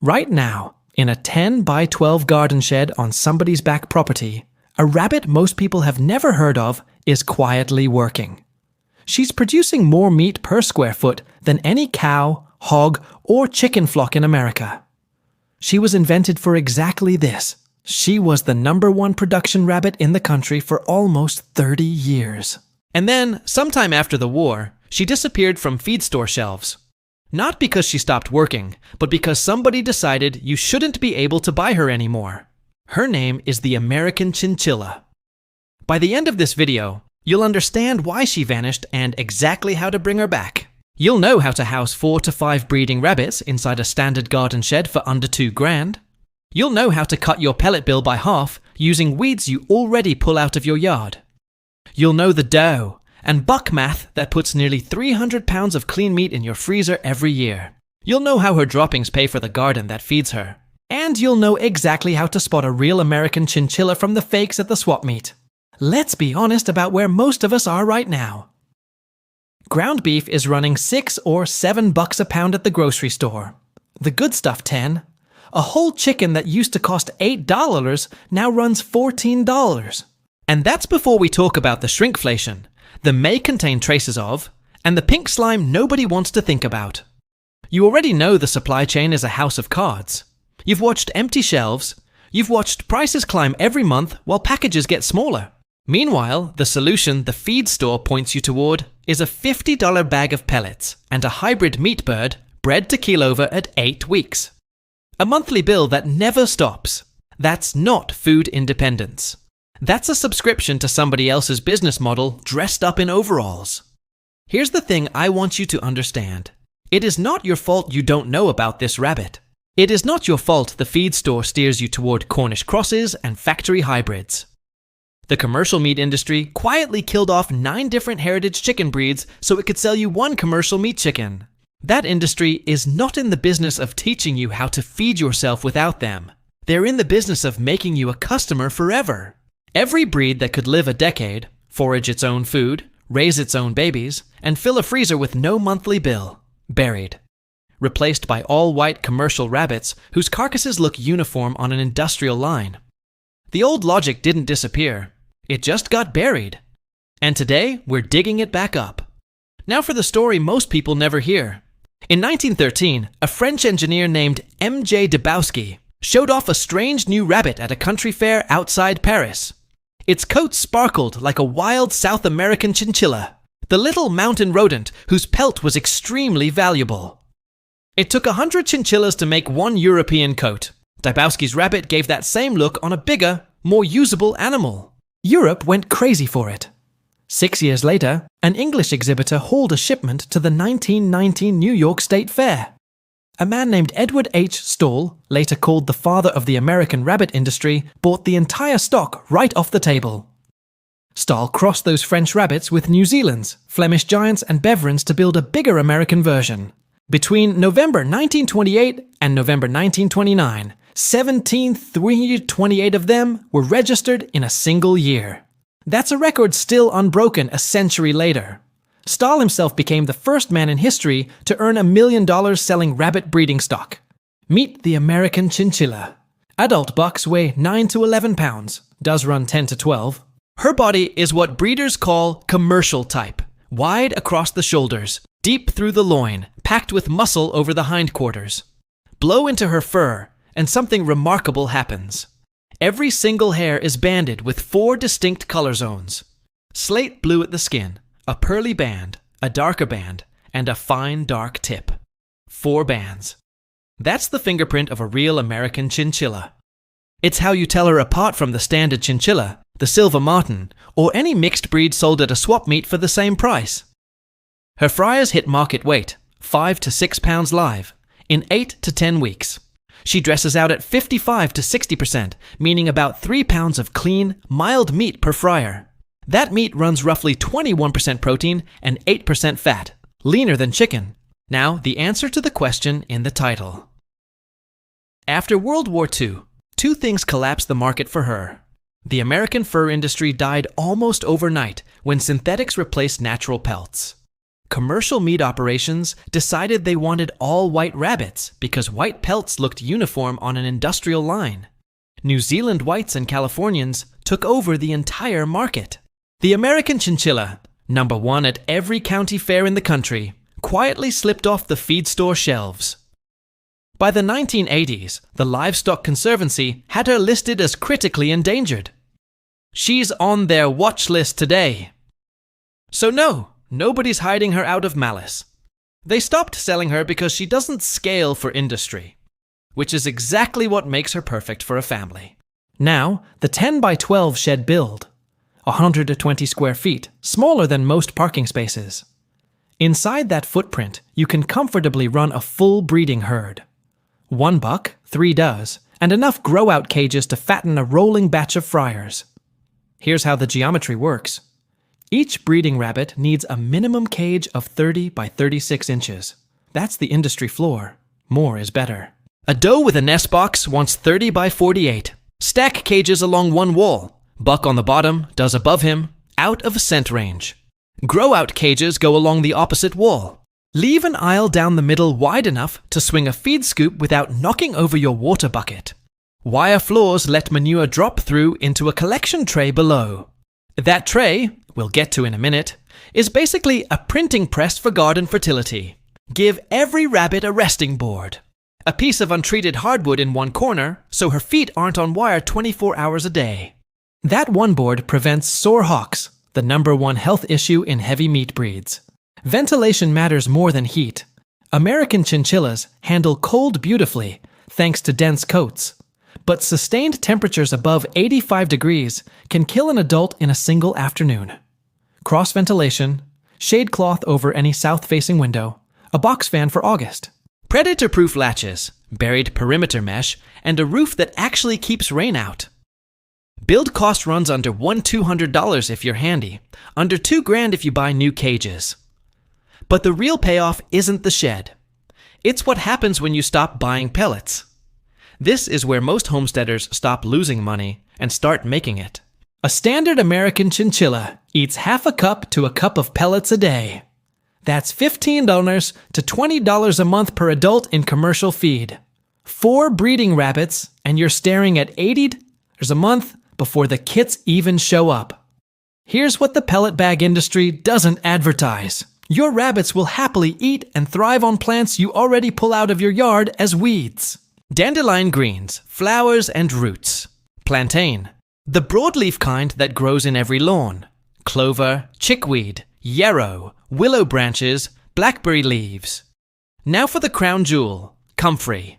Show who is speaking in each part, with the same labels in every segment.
Speaker 1: Right now, in a 10 by 12 garden shed on somebody's back property, a rabbit most people have never heard of is quietly working. She's producing more meat per square foot than any cow, hog, or chicken flock in America. She was invented for exactly this. She was the #1 production rabbit in the country for almost 30 years. And then, sometime after the war, she disappeared from feed store shelves. Not because she stopped working, but because somebody decided you shouldn't be able to buy her anymore. Her name is the American Chinchilla. By the end of this video, you'll understand why she vanished and exactly how to bring her back. You'll know how to house 4 to 5 breeding rabbits inside a standard garden shed for under $2,000. You'll know how to cut your pellet bill by half using weeds you already pull out of your yard. You'll know the dough and buck math that puts nearly 300 pounds of clean meat in your freezer every year. You'll know how her droppings pay for the garden that feeds her. And you'll know exactly how to spot a real American chinchilla from the fakes at the swap meet. Let's be honest about where most of us are right now. Ground beef is running $6 or $7 a pound at the grocery store. The good stuff 10. A whole chicken that used to cost $8 now runs $14. And that's before we talk about the shrinkflation, the may contain traces of, and the pink slime nobody wants to think about. You already know the supply chain is a house of cards. You've watched empty shelves. You've watched prices climb every month while packages get smaller. Meanwhile, the solution the feed store points you toward is a $50 bag of pellets and a hybrid meat bird bred to keel over at 8 weeks. A monthly bill that never stops. That's not food independence. That's a subscription to somebody else's business model dressed up in overalls. Here's the thing I want you to understand. It is not your fault you don't know about this rabbit. It is not your fault the feed store steers you toward Cornish crosses and factory hybrids. The commercial meat industry quietly killed off 9 different heritage chicken breeds so it could sell you 1 commercial meat chicken. That industry is not in the business of teaching you how to feed yourself without them. They're in the business of making you a customer forever. Every breed that could live a decade, forage its own food, raise its own babies, and fill a freezer with no monthly bill, buried. Replaced by all-white commercial rabbits whose carcasses look uniform on an industrial line. The old logic didn't disappear. It just got buried. And today, we're digging it back up. Now for the story most people never hear. In 1913, a French engineer named M.J. Debowski showed off a strange new rabbit at a country fair outside Paris. Its coat sparkled like a wild South American chinchilla, the little mountain rodent whose pelt was extremely valuable. It took 100 chinchillas to make 1 European coat. Debowski's rabbit gave that same look on a bigger, more usable animal. Europe went crazy for it. 6 years later, an English exhibitor hauled a shipment to the 1919 New York State Fair. A man named Edward H. Stall, later called the father of the American rabbit industry, bought the entire stock right off the table. Stall crossed those French rabbits with New Zealand's, Flemish Giants and Beverins to build a bigger American version. Between November 1928 and November 1929, 1,728 of them were registered in a single year. That's a record still unbroken a century later. Stahl himself became the first man in history to earn $1 million selling rabbit breeding stock. Meet the American Chinchilla. Adult bucks weigh 9 to 11 pounds, does run 10 to 12. Her body is what breeders call commercial type, wide across the shoulders, deep through the loin, packed with muscle over the hindquarters. Blow into her fur, and something remarkable happens. Every single hair is banded with 4 distinct color zones. Slate blue at the skin, a pearly band, a darker band, and a fine dark tip. 4 bands. That's the fingerprint of a real American chinchilla. It's how you tell her apart from the standard chinchilla, the silver martin, or any mixed breed sold at a swap meet for the same price. Her fryers hit market weight, 5 to 6 pounds live, in 8 to 10 weeks. She dresses out at 55 to 60%, meaning about 3 pounds of clean, mild meat per fryer. That meat runs roughly 21% protein and 8% fat, leaner than chicken. Now, the answer to the question in the title. After World War II, 2 things collapsed the market for her. The American fur industry died almost overnight when synthetics replaced natural pelts. Commercial meat operations decided they wanted all white rabbits because white pelts looked uniform on an industrial line. New Zealand whites and Californians took over the entire market. The American Chinchilla, number one at every county fair in the country, quietly slipped off the feed store shelves. By the 1980s, the Livestock Conservancy had her listed as critically endangered. She's on their watch list today. So no, nobody's hiding her out of malice. They stopped selling her because she doesn't scale for industry, which is exactly what makes her perfect for a family. Now, the 10 by 12 shed build, 120 square feet, smaller than most parking spaces. Inside that footprint, you can comfortably run a full breeding herd. 1 buck, 3 does, and enough grow-out cages to fatten a rolling batch of fryers. Here's how the geometry works. Each breeding rabbit needs a minimum cage of 30 by 36 inches. That's the industry floor. More is better. A doe with a nest box wants 30 by 48. Stack cages along one wall. Buck on the bottom, does above him, out of scent range. Grow-out cages go along the opposite wall. Leave an aisle down the middle wide enough to swing a feed scoop without knocking over your water bucket. Wire floors let manure drop through into a collection tray below. That tray, we'll get to in a minute, is basically a printing press for garden fertility. Give every rabbit a resting board. A piece of untreated hardwood in one corner so her feet aren't on wire 24 hours a day. That one board prevents sore hocks, the number one health issue in heavy meat breeds. Ventilation matters more than heat. American chinchillas handle cold beautifully thanks to dense coats, but sustained temperatures above 85 degrees can kill an adult in a single afternoon. Cross ventilation, shade cloth over any south-facing window, a box fan for August. Predator-proof latches, buried perimeter mesh, and a roof that actually keeps rain out. Build cost runs under $1,200 if you're handy, under $2,000 if you buy new cages. But the real payoff isn't the shed. It's what happens when you stop buying pellets. This is where most homesteaders stop losing money and start making it. A standard American chinchilla eats half a cup to a cup of pellets a day. That's $15 to $20 a month per adult in commercial feed. 4 breeding rabbits, and you're staring at $80 a month before the kits even show up. Here's what the pellet bag industry doesn't advertise. Your rabbits will happily eat and thrive on plants you already pull out of your yard as weeds. Dandelion greens, flowers and roots. Plantain, the broadleaf kind that grows in every lawn. Clover, chickweed, yarrow, willow branches, blackberry leaves. Now for the crown jewel, comfrey.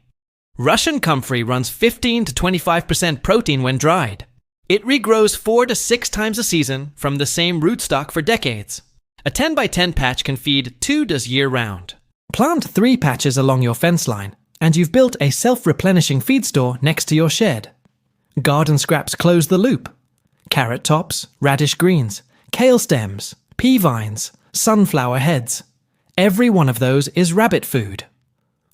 Speaker 1: Russian comfrey runs 15 to 25% protein when dried. It regrows 4 to 6 times a season from the same rootstock for decades. A 10 by 10 patch can feed 2 does year-round. Plant 3 patches along your fence line, and you've built a self-replenishing feed store next to your shed. Garden scraps close the loop. Carrot tops, radish greens, kale stems, pea vines, sunflower heads. Every one of those is rabbit food.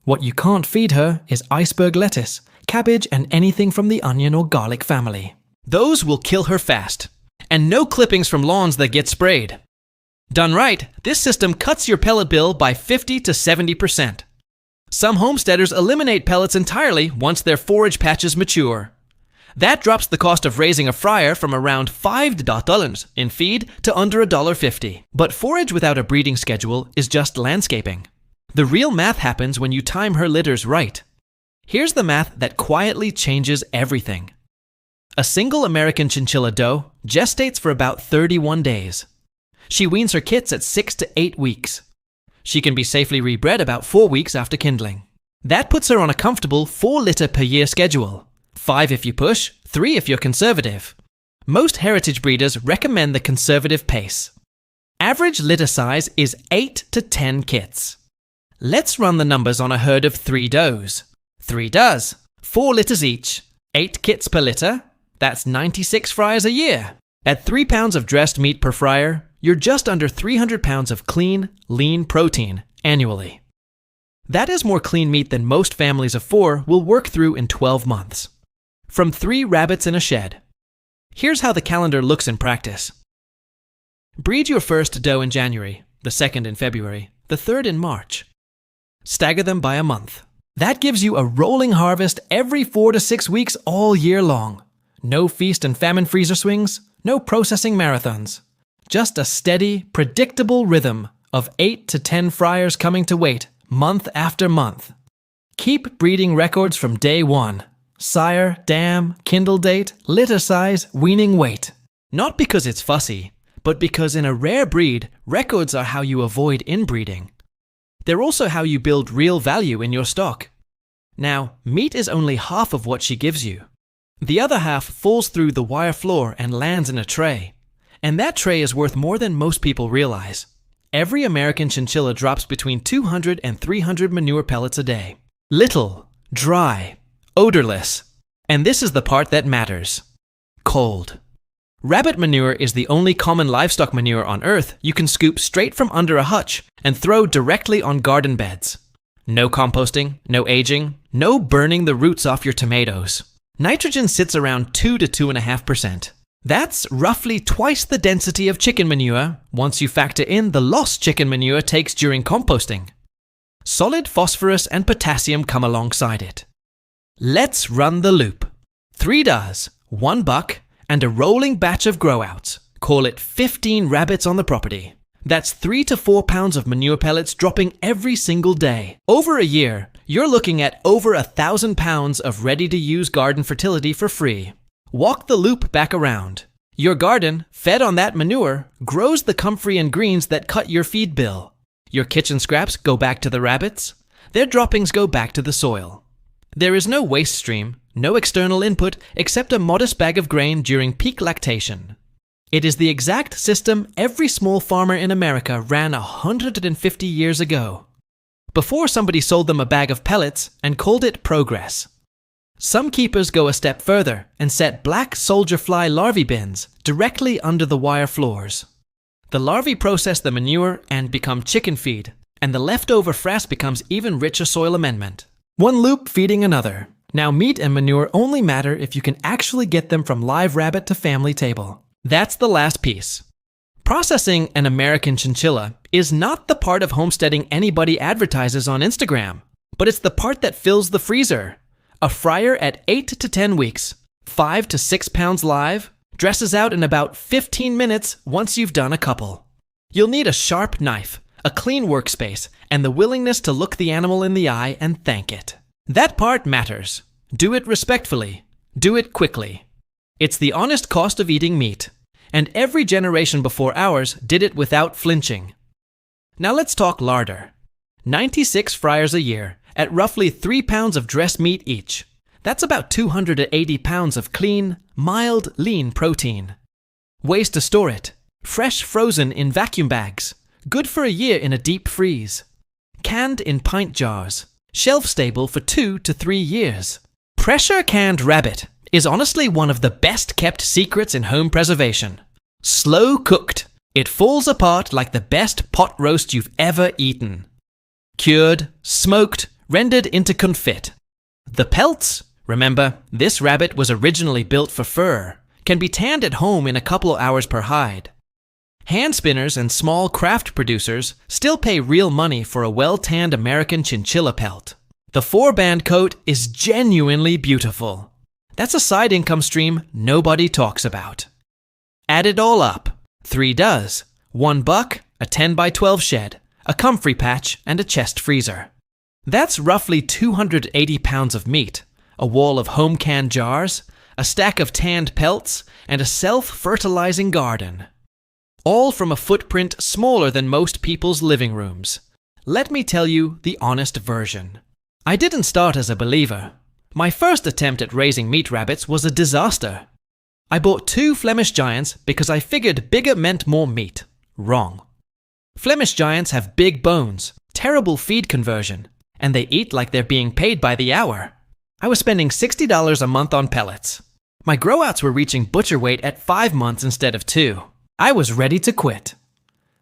Speaker 1: What you can't feed her is iceberg lettuce, cabbage, and anything from the onion or garlic family. Those will kill her fast. And no clippings from lawns that get sprayed. Done right, this system cuts your pellet bill by 50 to 70%. Some homesteaders eliminate pellets entirely once their forage patches mature. That drops the cost of raising a fryer from around $5 in feed to under $1.50. But forage without a breeding schedule is just landscaping. The real math happens when you time her litters right. Here's the math that quietly changes everything. A single American chinchilla doe gestates for about 31 days. She weans her kits at 6 to 8 weeks. She can be safely rebred about 4 weeks after kindling. That puts her on a comfortable 4 litter per year schedule. 5 if you push, 3 if you're conservative. Most heritage breeders recommend the conservative pace. Average litter size is 8 to 10 kits. Let's run the numbers on a herd of 3 does. 3 does, 4 litters each, 8 kits per litter, that's 96 fryers a year. At 3 pounds of dressed meat per fryer, you're just under 300 pounds of clean, lean protein annually. That is more clean meat than most families of 4 will work through in 12 months. From 3 rabbits in a shed. Here's how the calendar looks in practice. Breed your first doe in January. the second in February, the third in March. Stagger them by a month. That gives you a rolling harvest every 4 to 6 weeks all year long. No feast and famine freezer swings, no processing marathons. Just a steady, predictable rhythm of 8 to 10 fryers coming to weight month after month. Keep breeding records from day one. Sire, dam, kindle date, litter size, weaning weight. Not because it's fussy, but because in a rare breed, records are how you avoid inbreeding. They're also how you build real value in your stock. Now, meat is only half of what she gives you. The other half falls through the wire floor and lands in a tray. And that tray is worth more than most people realize. Every American chinchilla drops between 200 and 300 manure pellets a day. Little, dry, odorless. And this is the part that matters. Cold. Rabbit manure is the only common livestock manure on Earth you can scoop straight from under a hutch and throw directly on garden beds. No composting, no aging, no burning the roots off your tomatoes. Nitrogen sits around 2 to 2.5%. That's roughly twice the density of chicken manure once you factor in the loss chicken manure takes during composting. Solid phosphorus and potassium come alongside it. Let's run the loop. 3 does, 1 buck, and a rolling batch of grow-outs. Call it 15 rabbits on the property. That's 3 to 4 pounds of manure pellets dropping every single day. Over a year, you're looking at over 1,000 pounds of ready-to-use garden fertility for free. Walk the loop back around. Your garden, fed on that manure, grows the comfrey and greens that cut your feed bill. Your kitchen scraps go back to the rabbits. Their droppings go back to the soil. There is no waste stream, no external input except a modest bag of grain during peak lactation. It is the exact system every small farmer in America ran 150 years ago, before somebody sold them a bag of pellets and called it progress. Some keepers go a step further and set black soldier fly larvae bins directly under the wire floors. The larvae process the manure and become chicken feed, and the leftover frass becomes even richer soil amendment. One loop feeding another. Now meat and manure only matter if you can actually get them from live rabbit to family table. That's the last piece. Processing an American chinchilla is not the part of homesteading anybody advertises on Instagram, but it's the part that fills the freezer. A fryer at 8 to 10 weeks, 5 to 6 pounds live, dresses out in about 15 minutes once you've done a couple. You'll need a sharp knife, a clean workspace, and the willingness to look the animal in the eye and thank it. That part matters. Do it respectfully. Do it quickly. It's the honest cost of eating meat, and every generation before ours did it without flinching. Now let's talk larder. 96 fryers a year, at roughly 3 pounds of dressed meat each. That's about 280 pounds of clean, mild, lean protein. Ways to store it. Fresh frozen in vacuum bags. Good for a year in a deep freeze. Canned in pint jars. Shelf stable for 2 to 3 years. Pressure canned rabbit is honestly one of the best kept secrets in home preservation. Slow cooked. It falls apart like the best pot roast you've ever eaten. Cured, smoked, rendered into confit. The pelts, remember, this rabbit was originally built for fur, can be tanned at home in a couple hours per hide. Hand spinners and small craft producers still pay real money for a well-tanned American chinchilla pelt. The 4-band coat is genuinely beautiful. That's a side income stream nobody talks about. Add it all up. 3 does, 1 buck, a 10 by 12 shed, a comfrey patch, and a chest freezer. That's roughly 280 pounds of meat, a wall of home-canned jars, a stack of tanned pelts, and a self-fertilizing garden. All from a footprint smaller than most people's living rooms. Let me tell you the honest version. I didn't start as a believer. My first attempt at raising meat rabbits was a disaster. I bought 2 Flemish Giants because I figured bigger meant more meat. Wrong. Flemish Giants have big bones, terrible feed conversion, and they eat like they're being paid by the hour. I was spending $60 a month on pellets. My grow-outs were reaching butcher weight at 5 months instead of 2. I was ready to quit.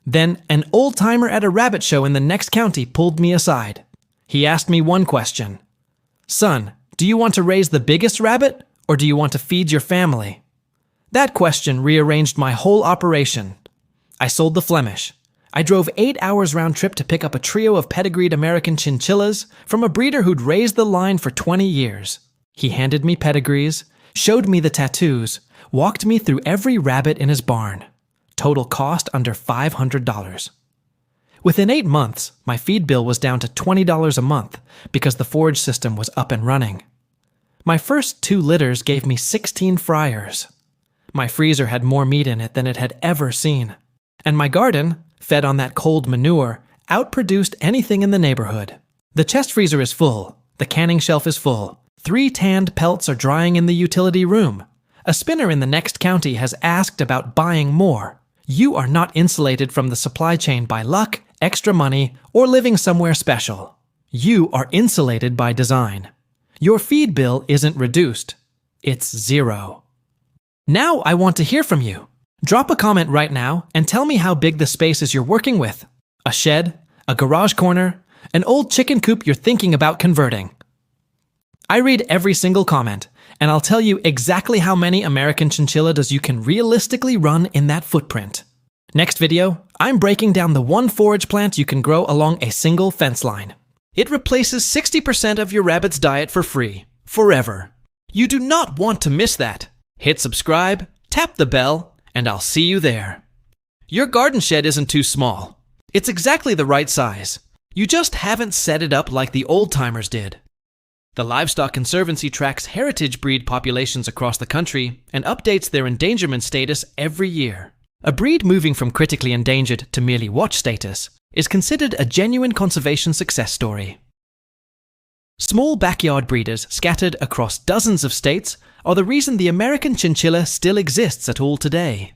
Speaker 1: Then an old-timer at a rabbit show in the next county pulled me aside. He asked me one question. Son, do you want to raise the biggest rabbit, or do you want to feed your family? That question rearranged my whole operation. I sold the Flemish. I drove 8 hours round trip to pick up a trio of pedigreed American Chinchillas from a breeder who'd raised the line for 20 years. He handed me pedigrees, showed me the tattoos, walked me through every rabbit in his barn. Total cost under $500. Within 8 months, my feed bill was down to $20 a month because the forage system was up and running. My first 2 litters gave me 16 fryers. My freezer had more meat in it than it had ever seen. And my garden, fed on that cold manure, outproduced anything in the neighborhood. The chest freezer is full. The canning shelf is full. 3 tanned pelts are drying in the utility room. A spinner in the next county has asked about buying more. You are not insulated from the supply chain by luck, extra money, or living somewhere special. You are insulated by design. Your feed bill isn't reduced. It's zero. Now I want to hear from you. Drop a comment right now and tell me how big the space is you're working with. A shed, a garage corner, an old chicken coop you're thinking about converting. I read every single comment, and I'll tell you exactly how many American chinchillas you can realistically run in that footprint. Next video, I'm breaking down the one forage plant you can grow along a single fence line. It replaces 60% of your rabbit's diet for free, forever. You do not want to miss that. Hit subscribe, tap the bell, and I'll see you there. Your garden shed isn't too small. It's exactly the right size. You just haven't set it up like the old-timers did. The Livestock Conservancy tracks heritage breed populations across the country and updates their endangerment status every year. A breed moving from critically endangered to merely watch status is considered a genuine conservation success story. Small backyard breeders scattered across dozens of states are the reason the American chinchilla still exists at all today.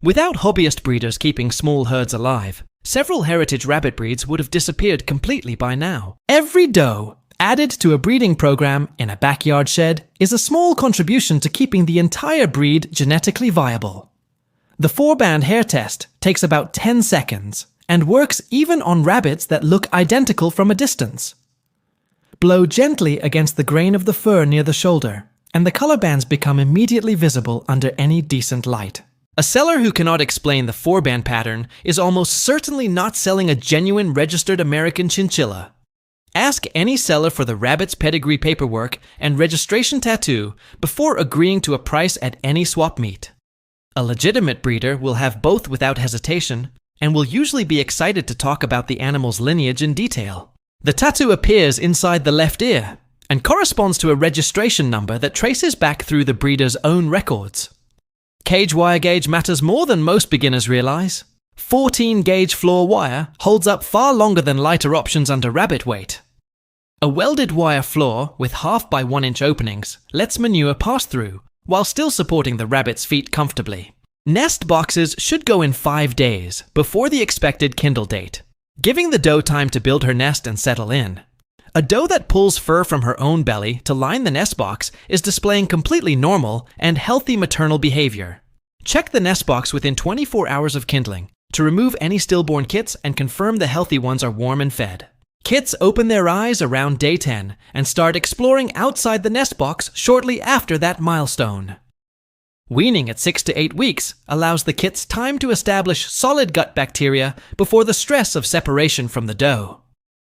Speaker 1: Without hobbyist breeders keeping small herds alive, several heritage rabbit breeds would have disappeared completely by now. Every doe added to a breeding program in a backyard shed is a small contribution to keeping the entire breed genetically viable. The 4-band hair test takes about 10 seconds and works even on rabbits that look identical from a distance. Blow gently against the grain of the fur near the shoulder, and the color bands become immediately visible under any decent light. A seller who cannot explain the 4-band pattern is almost certainly not selling a genuine registered American chinchilla. Ask any seller for the rabbit's pedigree paperwork and registration tattoo before agreeing to a price at any swap meet. A legitimate breeder will have both without hesitation and will usually be excited to talk about the animal's lineage in detail. The tattoo appears inside the left ear and corresponds to a registration number that traces back through the breeder's own records. Cage wire gauge matters more than most beginners realize. 14-gauge floor wire holds up far longer than lighter options under rabbit weight. A welded wire floor with 1/2 by 1 inch openings lets manure pass through while still supporting the rabbit's feet comfortably. Nest boxes should go in 5 days before the expected kindle date, giving the doe time to build her nest and settle in. A doe that pulls fur from her own belly to line the nest box is displaying completely normal and healthy maternal behavior. Check the nest box within 24 hours of kindling to remove any stillborn kits and confirm the healthy ones are warm and fed. Kits open their eyes around day 10 and start exploring outside the nest box shortly after that milestone. Weaning at 6 to 8 weeks allows the kits time to establish solid gut bacteria before the stress of separation from the doe.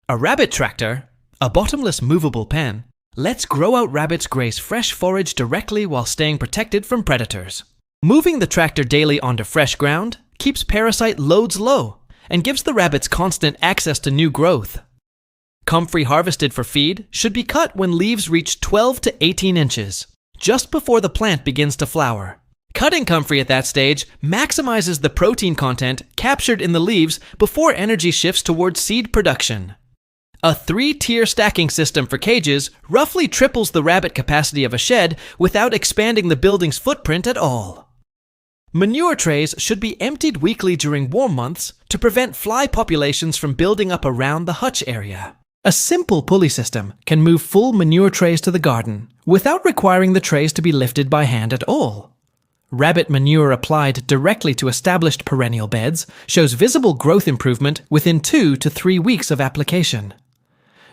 Speaker 1: A rabbit tractor, a bottomless movable pen, lets grow-out rabbits graze fresh forage directly while staying protected from predators. Moving the tractor daily onto fresh ground keeps parasite loads low and gives the rabbits constant access to new growth. Comfrey harvested for feed should be cut when leaves reach 12 to 18 inches, just before the plant begins to flower. Cutting comfrey at that stage maximizes the protein content captured in the leaves before energy shifts towards seed production. A 3-tier stacking system for cages roughly triples the rabbit capacity of a shed without expanding the building's footprint at all. Manure trays should be emptied weekly during warm months to prevent fly populations from building up around the hutch area. A simple pulley system can move full manure trays to the garden without requiring the trays to be lifted by hand at all. Rabbit manure applied directly to established perennial beds shows visible growth improvement within 2 to 3 weeks of application.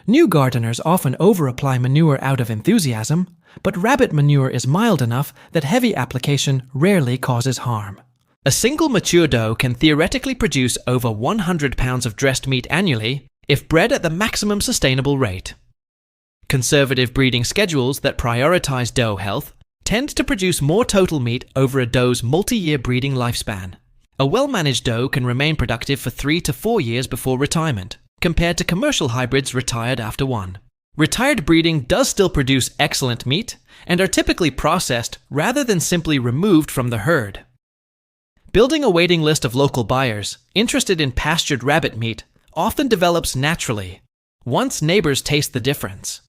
Speaker 1: New gardeners often over-apply manure out of enthusiasm, but rabbit manure is mild enough that heavy application rarely causes harm. A single mature doe can theoretically produce over 100 pounds of dressed meat annually if bred at the maximum sustainable rate. Conservative breeding schedules that prioritize doe health tend to produce more total meat over a doe's multi-year breeding lifespan. A well-managed doe can remain productive for 3 to 4 years before retirement, compared to commercial hybrids retired after 1. Retired breeding does still produce excellent meat and are typically processed rather than simply removed from the herd. Building a waiting list of local buyers interested in pastured rabbit meat often develops naturally, once neighbors taste the difference.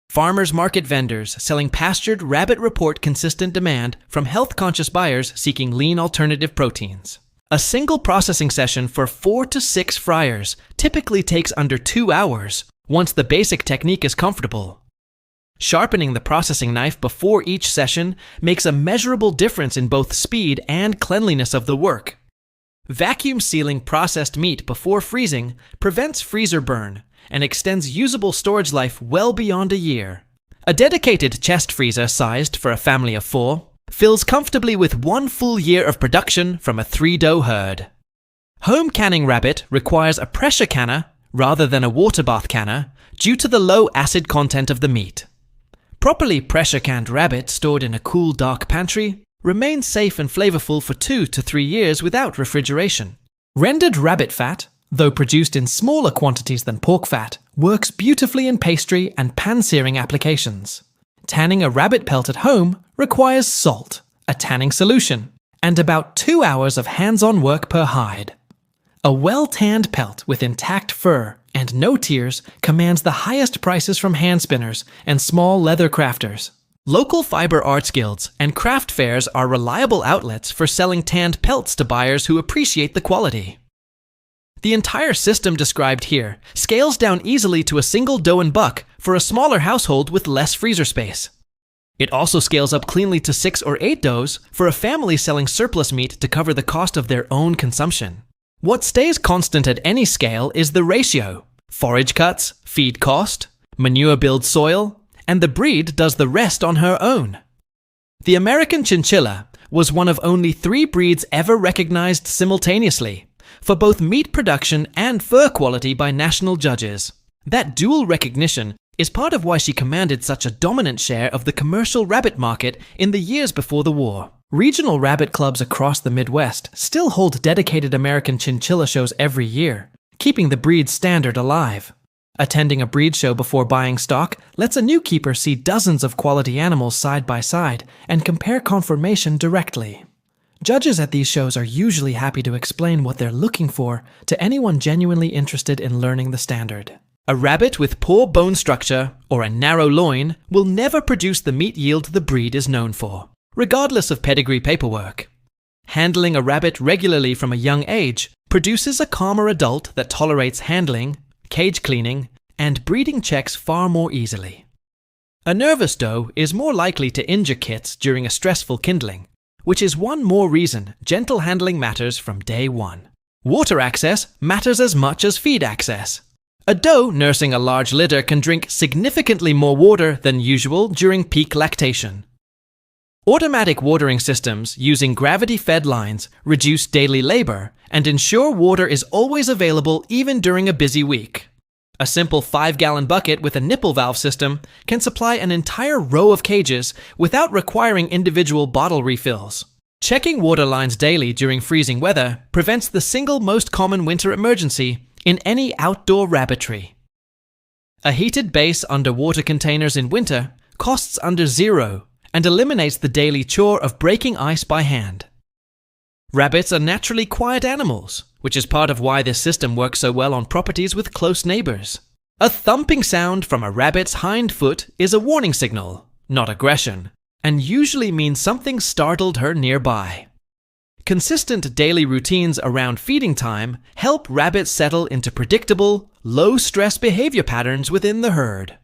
Speaker 1: Farmers market vendors selling pastured rabbit report consistent demand from health-conscious buyers seeking lean alternative proteins. A single processing session for 4 to 6 fryers typically takes under 2 hours once the basic technique is comfortable. Sharpening the processing knife before each session makes a measurable difference in both speed and cleanliness of the work. Vacuum sealing processed meat before freezing prevents freezer burn and extends usable storage life well beyond a year. A dedicated chest freezer sized for a family of 4 fills comfortably with 1 full year of production from a 3-doe herd. Home canning rabbit requires a pressure canner rather than a water bath canner due to the low acid content of the meat. Properly pressure-canned rabbit stored in a cool, dark pantry remains safe and flavorful for 2 to 3 years without refrigeration. Rendered rabbit fat, though produced in smaller quantities than pork fat, works beautifully in pastry and pan-searing applications. Tanning a rabbit pelt at home requires salt, a tanning solution, and about 2 hours of hands-on work per hide. A well-tanned pelt with intact fur and no tears commands the highest prices from hand spinners and small leather crafters. Local fiber arts guilds and craft fairs are reliable outlets for selling tanned pelts to buyers who appreciate the quality. The entire system described here scales down easily to a single doe and buck for a smaller household with less freezer space. It also scales up cleanly to 6 or 8 does for a family selling surplus meat to cover the cost of their own consumption. What stays constant at any scale is the ratio. Forage cuts, feed cost, manure builds soil, and the breed does the rest on her own. The American Chinchilla was one of only 3 breeds ever recognized simultaneously for both meat production and fur quality by national judges. That dual recognition is part of why she commanded such a dominant share of the commercial rabbit market in the years before the war. Regional rabbit clubs across the Midwest still hold dedicated American Chinchilla shows every year, keeping the breed standard alive. Attending a breed show before buying stock lets a new keeper see dozens of quality animals side by side and compare conformation directly. Judges at these shows are usually happy to explain what they're looking for to anyone genuinely interested in learning the standard. A rabbit with poor bone structure or a narrow loin will never produce the meat yield the breed is known for, regardless of pedigree paperwork. Handling a rabbit regularly from a young age produces a calmer adult that tolerates handling, cage cleaning, and breeding checks far more easily. A nervous doe is more likely to injure kits during a stressful kindling, which is one more reason gentle handling matters from day one. Water access matters as much as feed access. A doe nursing a large litter can drink significantly more water than usual during peak lactation. Automatic watering systems using gravity-fed lines reduce daily labor and ensure water is always available even during a busy week. A simple 5-gallon bucket with a nipple valve system can supply an entire row of cages without requiring individual bottle refills. Checking water lines daily during freezing weather prevents the single most common winter emergency in any outdoor rabbitry. A heated base under water containers in winter costs under $0 and eliminates the daily chore of breaking ice by hand. Rabbits are naturally quiet animals, which is part of why this system works so well on properties with close neighbors. A thumping sound from a rabbit's hind foot is a warning signal, not aggression, and usually means something startled her nearby. Consistent daily routines around feeding time help rabbits settle into predictable, low-stress behavior patterns within the herd.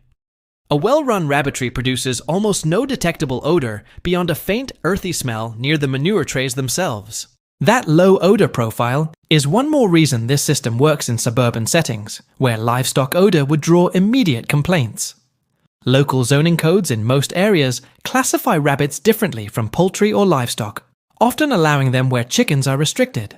Speaker 1: A well-run rabbitry produces almost no detectable odor beyond a faint earthy smell near the manure trays themselves. That low odor profile is one more reason this system works in suburban settings, where livestock odor would draw immediate complaints. Local zoning codes in most areas classify rabbits differently from poultry or livestock, often allowing them where chickens are restricted.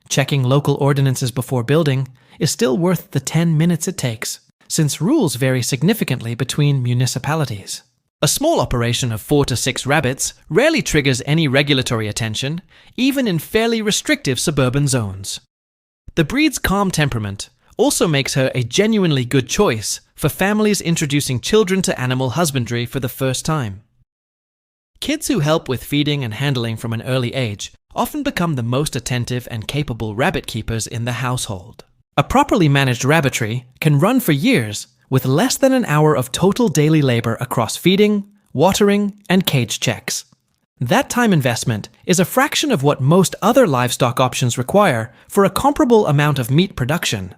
Speaker 1: Checking local ordinances before building is still worth the 10 minutes it takes, since rules vary significantly between municipalities. A small operation of 4 to 6 rabbits rarely triggers any regulatory attention, even in fairly restrictive suburban zones. The breed's calm temperament also makes her a genuinely good choice for families introducing children to animal husbandry for the first time. Kids who help with feeding and handling from an early age often become the most attentive and capable rabbit keepers in the household. A properly managed rabbitry can run for years with less than an hour of total daily labor across feeding, watering, and cage checks. That time investment is a fraction of what most other livestock options require for a comparable amount of meat production.